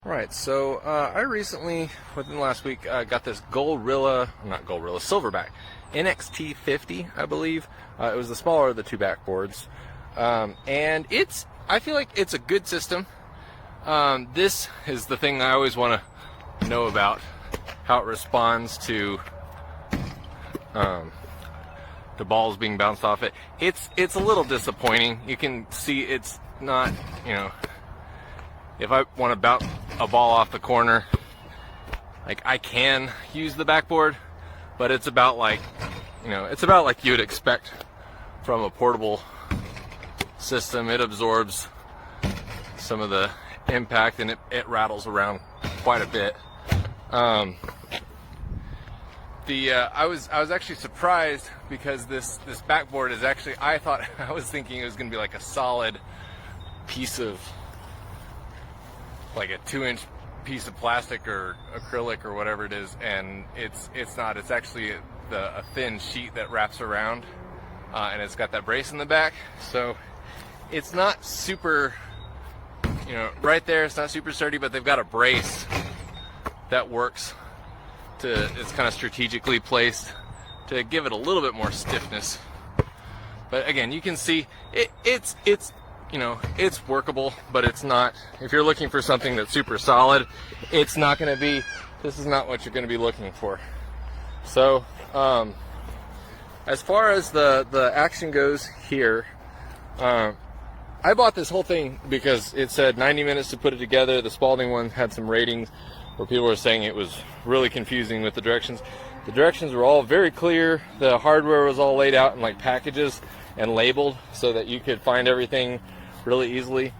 Right, so I recently, within the last week, got this Silverback NXT 50, I believe. It was the smaller of the two backboards, and I feel like it's a good system. This is the thing I always want to know about, how it responds to the balls being bounced off it. It's a little disappointing. You can see it's not, if I want to bounce a ball off the corner, like I can use the backboard, but it's about like you would expect from a portable system. It absorbs some of the impact and it rattles around quite a bit. I was actually surprised because this backboard is actually, I was thinking it was going to be like a solid piece of, like a 2-inch piece of plastic or acrylic or whatever it is, and it's not. It's actually a thin sheet that wraps around, and it's got that brace in the back, so it's not super, right there, it's not super sturdy, but they've got a brace that works it's kind of strategically placed to give it a little bit more stiffness. But again, you can see it's workable, but it's not, if you're looking for something that's super solid, this is not what you're going to be looking for. So as far as the action goes here, I bought this whole thing because it said 90 minutes to put it together. The Spalding one had some ratings where people were saying it was really confusing with the directions. The directions were all very clear. The hardware was all laid out in like packages and labeled so that you could find everything really easily.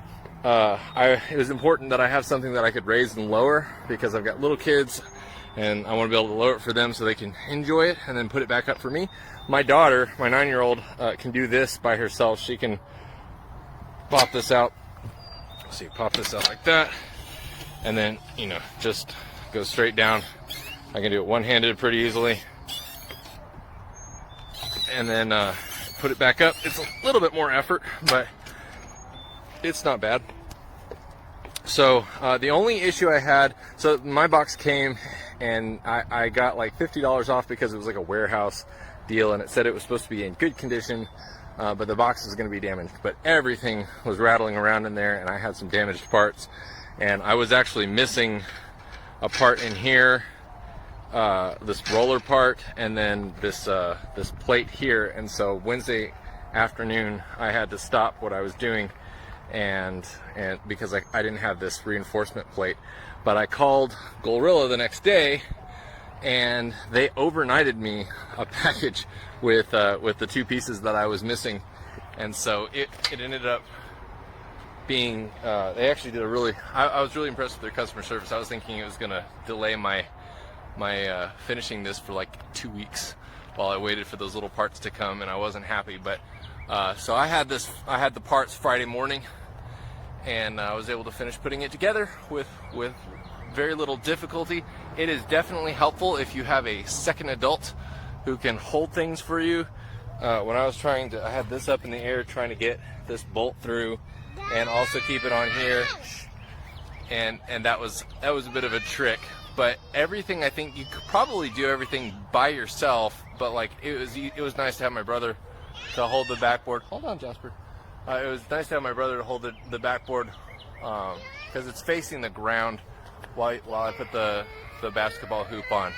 It was important that I have something that I could raise and lower because I've got little kids and I want to be able to lower it for them so they can enjoy it and then put it back up for me. My daughter, my 9-year-old, can do this by herself. She can pop this out. Let's see, pop this out like that, and then just go straight down. I can do it one-handed pretty easily, and then put it back up. It's a little bit more effort, but it's not bad. So the only issue I had, so my box came and I got like $50 off because it was like a warehouse deal, and it said it was supposed to be in good condition, but the box is going to be damaged. But everything was rattling around in there, and I had some damaged parts, and I was actually missing a part in here, this roller part, and then this plate here. And so Wednesday afternoon I had to stop what I was doing and because I didn't have this reinforcement plate. But I called Gorilla the next day, and they overnighted me a package with the two pieces that I was missing. And so it ended up being, they actually did I was really impressed with their customer service. I was thinking it was going to delay my finishing this for like 2 weeks while I waited for those little parts to come, and I wasn't happy. But so I had the parts Friday morning, and I was able to finish putting it together with very little difficulty. It is definitely helpful if you have a second adult who can hold things for you. When I was I had this up in the air trying to get this bolt through and also keep it on here, and that was a bit of a trick. But everything, I think you could probably do everything by yourself, but like it was nice to have my brother to hold the backboard. Hold on, Jasper. It was nice to have my brother to hold the backboard because it's facing the ground while I put the basketball hoop on.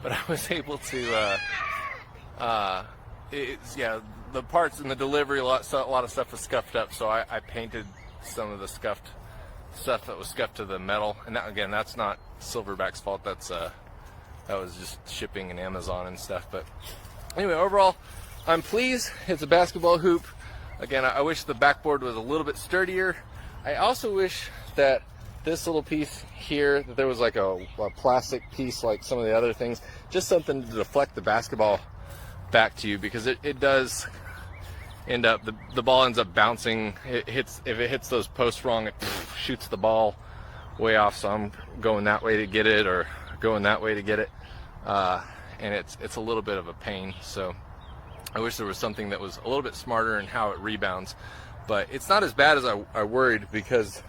But I was able to, the parts in the delivery, a lot of stuff was scuffed up, so I painted some of the scuffed stuff that was scuffed to the metal. And that, again, that's not Silverback's fault. That was just shipping and Amazon and stuff. But anyway, overall, I'm pleased. It's a basketball hoop. Again, I wish the backboard was a little bit sturdier. I also wish that this little piece here, that there was like a plastic piece like some of the other things, just something to deflect the basketball back to you, because it does end up, the ball ends up bouncing. If it hits those posts wrong, it shoots the ball way off, so I'm going that way to get it or going that way to get it, and it's a little bit of a pain. So I wish there was something that was a little bit smarter in how it rebounds, but it's not as bad as I worried, because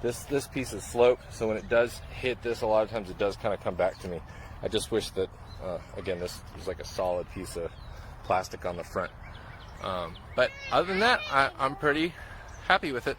This piece is sloped, so when it does hit this, a lot of times it does kind of come back to me. I just wish that, again, this was like a solid piece of plastic on the front. But other than that, I'm pretty happy with it.